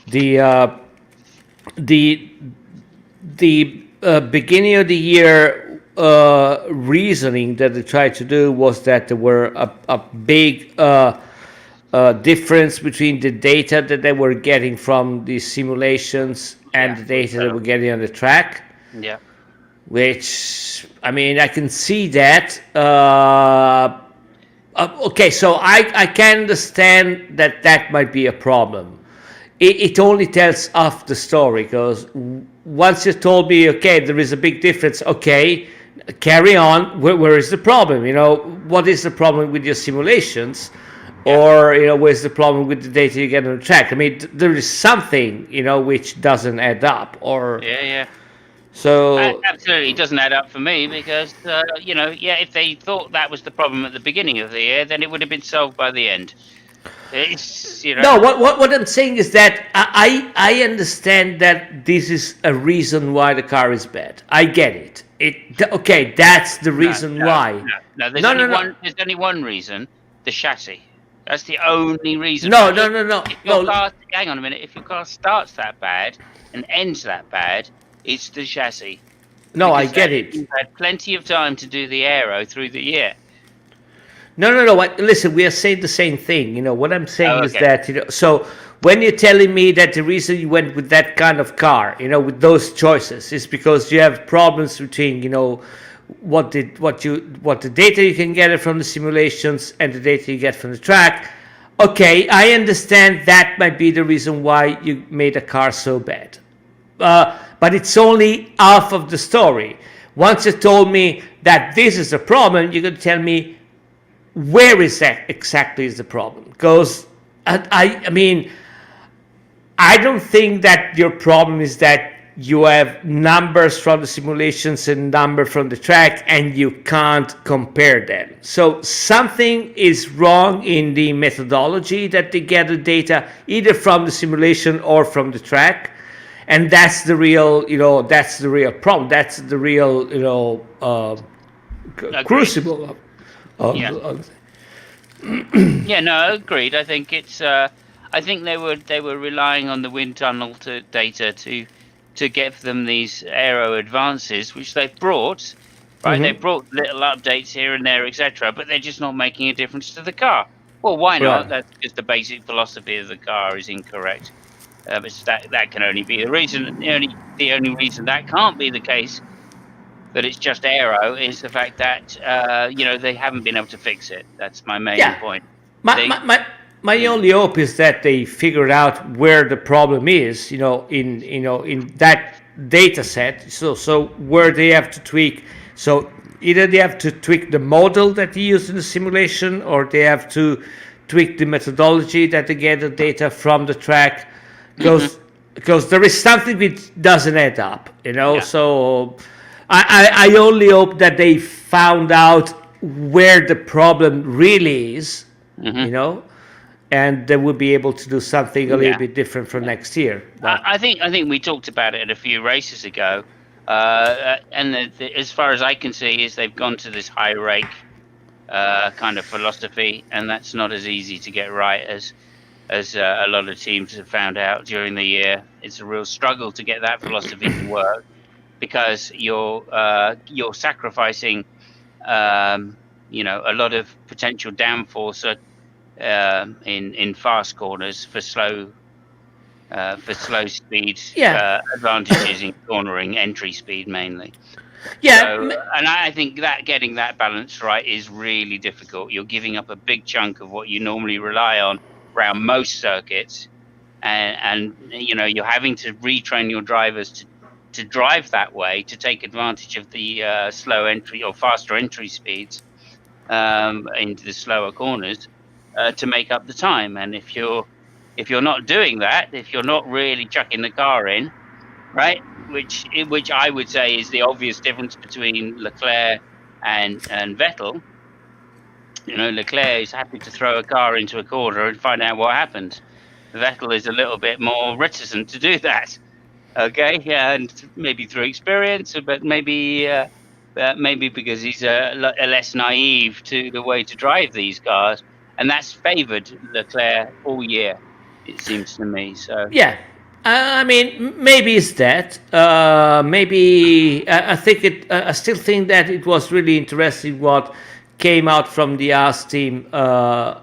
The beginning of the year reasoning that they tried to do was that there were a big difference between the data that they were getting from the simulations and the data they were getting on the track. Yeah. Which, I mean, I can see that. Okay, so I can understand that might be a problem. It only tells half the story, because once you told me, okay, there is a big difference, okay, carry on. Where is the problem? What is the problem with your simulations? Or, where's the problem with the data you get on the track? I mean, there is something, which doesn't add up. Or Yeah. So absolutely, it doesn't add up for me, because if they thought that was the problem at the beginning of the year, then it would have been solved by the end. No, what I'm saying is that I understand that this is a reason why the car is bad. I get it. Okay, that's the reason why. No. There's only one reason: the chassis. That's the only reason. No. Hang on a minute. If your car starts that bad and ends that bad, it's the chassis. No, I get it. You've had plenty of time to do the aero through the year. No. Listen, we are saying the same thing. What I'm saying Oh, is okay. that, so when you're telling me that the reason you went with that kind of car, with those choices, is because you have problems between, what the data you can get from the simulations and the data you get from the track. Okay, I understand that might be the reason why you made a car so bad. But it's only half of the story. Once you told me that this is a problem, you're going to tell me where is that exactly is the problem. Because I mean, I don't think that your problem is that you have numbers from the simulations and number from the track and you can't compare them. So something is wrong in the methodology that they get the data either from the simulation or from the track. And that's the real, that's the real problem. That's the real, crucible Yeah. of Yeah, no, agreed. I think it's. I think they were relying on the wind tunnel data to give them these aero advances, which they've brought. Right, they brought little updates here and there, etc. But they're just not making a difference to the car. Well, why not? right. That's because the basic philosophy of the car is incorrect. But that can only be the reason. The only reason that can't be the case, that it's just aero, is the fact that they haven't been able to fix it. That's my main Yeah. point. My, They, my, my, my you know, only hope is that they figured out where the problem is, in that data set. So where they have to tweak. So either they have to tweak the model that they use in the simulation, or they have to tweak the methodology that they get the data from the track, mhm, because there is something which doesn't add up. yeah, So I only hope that they found out where the problem really is, mhm, and they will be able to do something a little yeah. bit different for next year. I, But I think I think we talked about it a few races ago, and as far as I can see, is they've gone to this high rake kind of philosophy, and that's not as easy to get right as a lot of teams have found out during the year. It's a real struggle to get that philosophy to work, because you're sacrificing a lot of potential downforce in fast corners for slow speed yeah, advantages in cornering, entry speed mainly. yeah, So, and I think that getting that balance right is really difficult. You're giving up a big chunk of what you normally rely on around most circuits, and you're having to retrain your drivers to drive that way, to take advantage of the slow entry or faster entry speeds into the slower corners, to make up the time. And if you're not doing that, if you're not really chucking the car in, right, which I would say is the obvious difference between Leclerc and Vettel. Leclerc is happy to throw a car into a corner and find out what happens. Vettel is a little bit more reticent to do that. Okay, yeah, and maybe through experience, but maybe because he's less naive to the way to drive these cars, and that's favoured Leclerc all year, it seems to me. So yeah. I mean, maybe it's that. Maybe I think it. I still think that it was really interesting what came out from the AS team a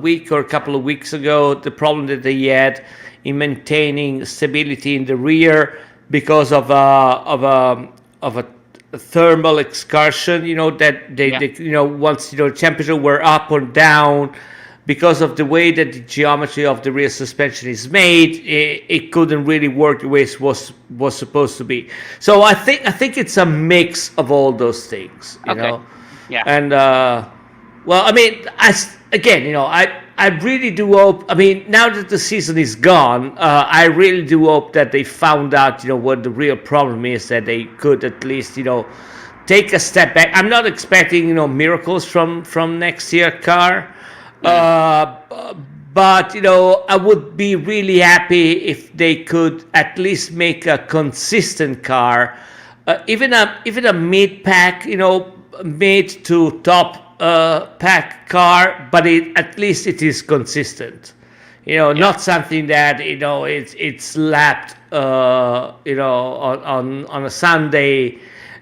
week or a couple of weeks ago. The problem that they had in maintaining stability in the rear because of a thermal excursion. That they, yeah, they once temperature were up or down, because of the way that the geometry of the rear suspension is made, it couldn't really work the way it was supposed to be. So I think it's a mix of all those things, okay, yeah, and well, I mean, again, I really do hope. I mean, now that the season is gone, I really do hope that they found out, what the real problem is, that they could at least, take a step back. I'm not expecting, miracles from next year car. But I would be really happy if they could at least make a consistent car, even a mid pack, mid to top pack car, but at least it is consistent. yeah, Not something that it's lapped, on a Sunday,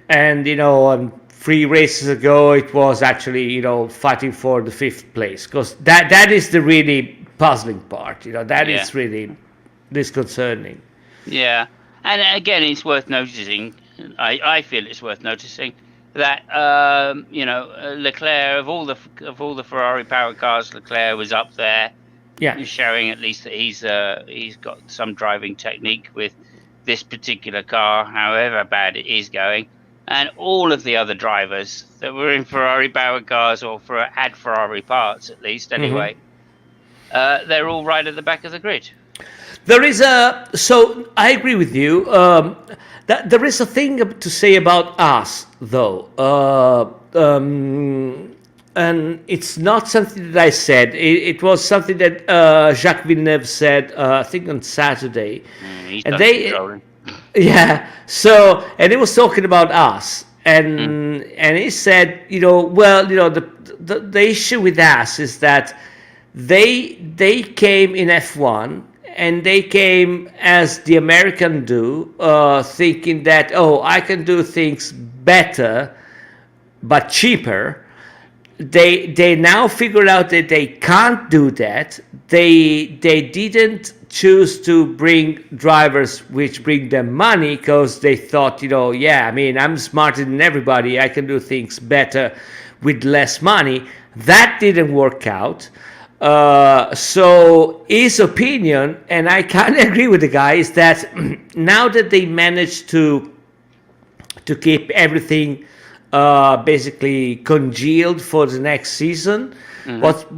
and on 3 races ago, it was actually, fighting for the 5th place, because that is the really puzzling part. That Yeah. is really disconcerting. Yeah, and again, it's worth noticing. I feel it's worth noticing that Leclerc, of all the Ferrari powered cars, Leclerc was up there, Yeah. showing at least that he's got some driving technique with this particular car, however bad it is going. And all of the other drivers that were in Ferrari powered cars, or had Ferrari parts at least anyway, they're all right at the back of the grid. So I agree with you. That there is a thing to say about us, though. And it's not something that I said. It was something that Jacques Villeneuve said, I think on Saturday. He's And done some trolling. yeah. So, and he was talking about us, and he said, the issue with us is that they came in F1, and they came as the American do, thinking that, I can do things better but cheaper. They now figured out that they can't do that. They didn't choose to bring drivers which bring them money, because they thought, I'm smarter than everybody, I can do things better with less money. That didn't work out. So his opinion, and I kind of agree with the guy, is that now that they managed to keep everything basically congealed for the next season,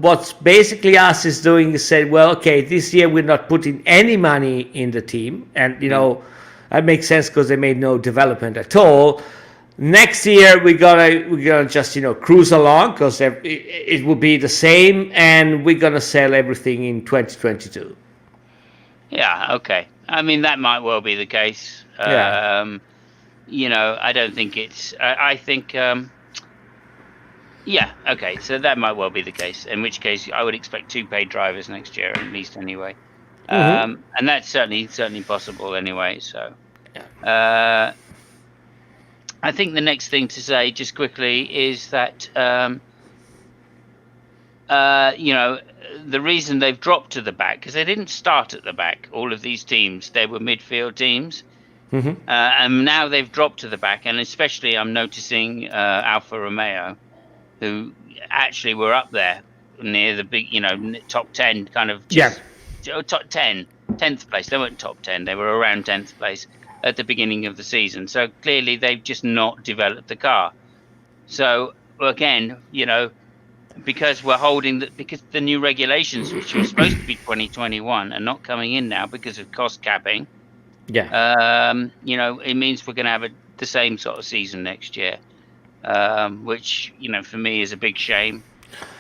what's basically us is doing is say, well, okay, this year we're not putting any money in the team, and that makes sense because they made no development at all. Next year we're gonna just cruise along, because it will be the same, and we're gonna sell everything in 2022. Yeah, okay. I mean, that might well be the case. Yeah. I don't think it's. I think. Yeah. Okay. So that might well be the case. In which case, I would expect 2 paid drivers next year, at least, anyway. And that's certainly possible, anyway. So. I think the next thing to say, just quickly, is that the reason they've dropped to the back, because they didn't start at the back. All of these teams, they were midfield teams, and now they've dropped to the back. And especially, I'm noticing Alfa Romeo, who actually were up there near the big, top 10, kind of. Top 10, 10th place. They weren't top 10. They were around 10th place at the beginning of the season. So clearly they've just not developed the car. So again, because because the new regulations, which were supposed to be 2021, are not coming in now because of cost capping. Yeah. It means we're going to have the same sort of season next year, which for me is a big shame.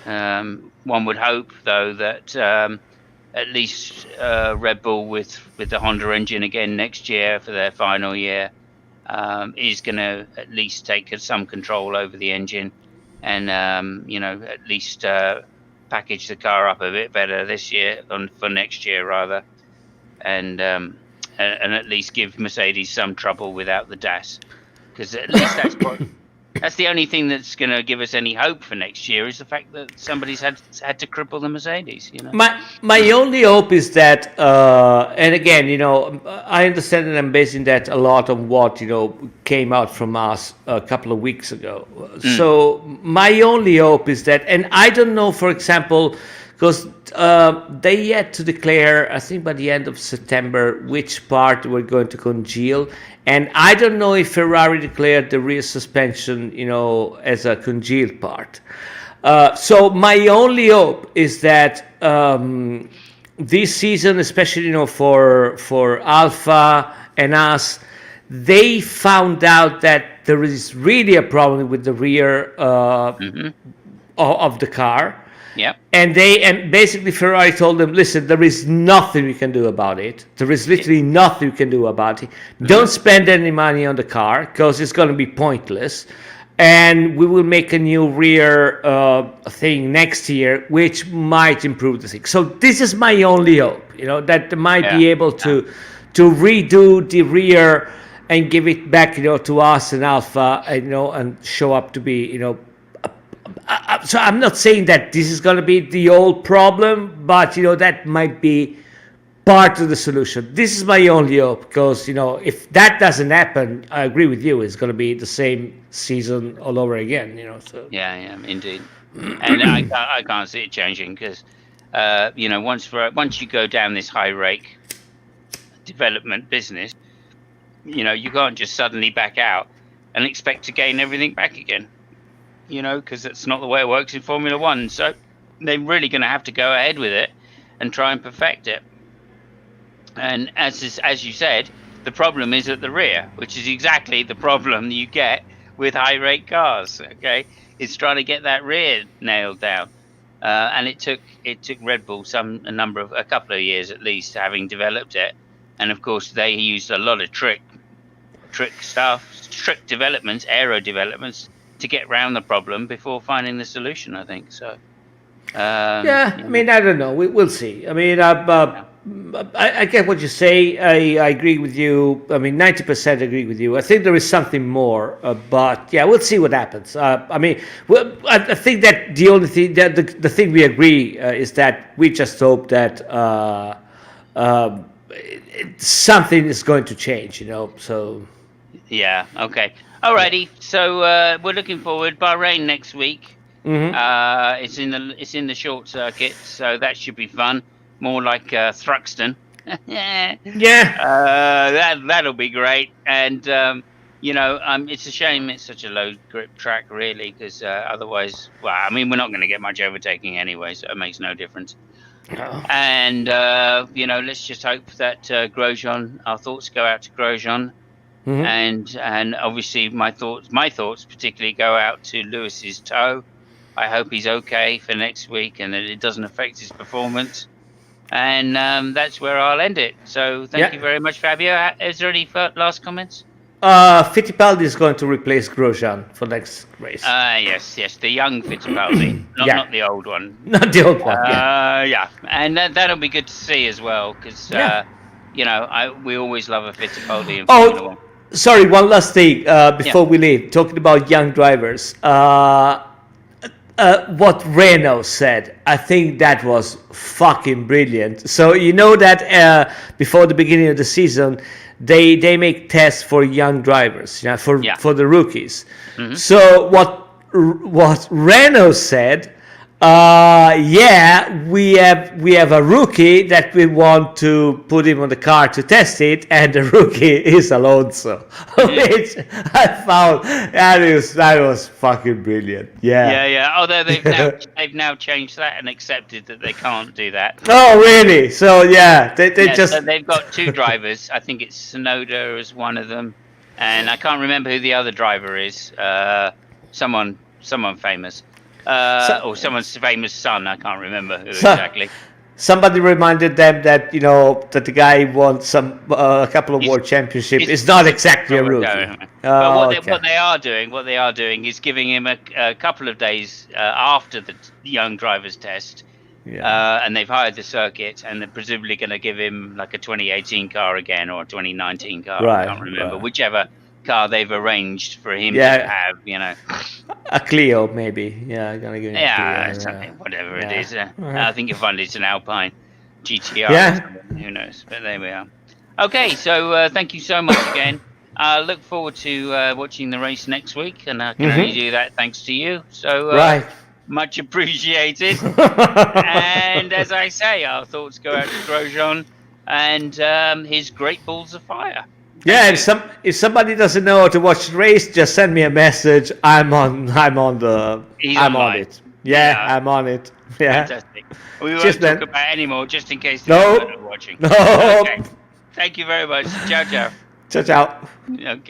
One would hope, though, that at least Red Bull with the Honda engine again next year for their final year is going to at least take some control over the engine, and at least package the car up a bit better this year for next year rather, and at least give Mercedes some trouble without the DAS, because at least that's the only thing that's going to give us any hope for next year, is the fact that somebody's had to cripple the Mercedes. My only hope is that, and again, I understand that I'm basing that a lot on what came out from us a couple of weeks ago. So my only hope is that, and I don't know, for example, because they yet to declare, I think by the end of September, which part we're going to congeal. And I don't know if Ferrari declared the rear suspension, as a congealed part. So my only hope is that this season, especially for Alpha and us, they found out that there is really a problem with the rear of the car. Yeah. And basically Ferrari told them, listen, there is nothing we can do about it. There is literally nothing we can do about it. Don't spend any money on the car, because it's going to be pointless. And we will make a new rear thing next year, which might improve the thing. So this is my only hope, that they might be able to redo the rear and give it back, to us and Alpha, and show up to be, so I'm not saying that this is going to be the old problem, but that might be part of the solution. This is my only hope, because if that doesn't happen, I agree with you. It's going to be the same season all over again. So yeah, indeed. And I can't see it changing, because once you go down this high rake development business, you can't just suddenly back out and expect to gain everything back again. Because that's not the way it works in Formula One. So they're really going to have to go ahead with it and try and perfect it. And as you said, the problem is at the rear, which is exactly the problem you get with high rate cars. Okay, it's trying to get that rear nailed down, and it took Red Bull a couple of years at least, having developed it. And of course, they used a lot of trick developments, aero developments, to get around the problem before finding the solution, I think. So, I mean, I don't know. We'll see. I mean, I get what you say. I agree with you. I mean, 90% agree with you. I think there is something more, but yeah, we'll see what happens. I mean, I think that the only thing, that the thing we agree is that we just hope that something is going to change. So. Yeah. Okay. Alrighty. So we're looking forward. Bahrain next week. Mm-hmm. It's in the short circuit, so that should be fun. More like Thruxton. Yeah. That'll be great. And it's a shame it's such a low grip track, really, because otherwise, well, I mean, we're not going to get much overtaking anyway, so it makes no difference. Oh. And let's just hope that Grosjean. Our thoughts go out to Grosjean. Mm-hmm. And obviously my thoughts particularly go out to Lewis's toe. I hope he's okay for next week and that it doesn't affect his performance. And that's where I'll end it. So thank you very much, Fabio. Is there any last comments? Fittipaldi is going to replace Grosjean for next race. Yes, the young Fittipaldi, not the old one. Not the old one. And that'll be good to see as well, because we always love a Fittipaldi in Formula One. Sorry, one last thing before we leave. Talking about young drivers, what Renault said, I think that was fucking brilliant. So that before the beginning of the season, they make tests for young drivers, for the rookies. Mm-hmm. So what Renault said. We have a rookie that we want to put him on the car to test it, and the rookie is Alonso, which I found that was fucking brilliant. Yeah. Although they've now changed that and accepted that they can't do that. Oh, really? So so they've got two drivers. I think it's Sonoda as one of them, and I can't remember who the other driver is. Someone famous. Or someone's famous son. I can't remember who exactly. Somebody reminded them that that the guy won a couple of world championships. It's not exactly a rookie. But what they are doing is giving him a couple of days after the young driver's test. Yeah. And they've hired the circuit, and they're presumably going to give him like a 2018 car again or a 2019 car. Right, I can't remember whichever car they've arranged for him to have, a Clio maybe. Gonna give him a Clio, whatever it is. I think you'll find it's an Alpine GTR. Who knows? But there we are. Okay, so thank you so much again. I look forward to watching the race next week, and I can only do that thanks to you. So much appreciated. And as I say, our thoughts go out to Grosjean and his great balls of fire. Yeah, if somebody doesn't know how to watch the race, just send me a message. I'm on it. I'm on it. Yeah. Fantastic. We won't talk about it anymore, just in case they're not watching. No. Okay. Thank you very much. Ciao. Ciao. Okay.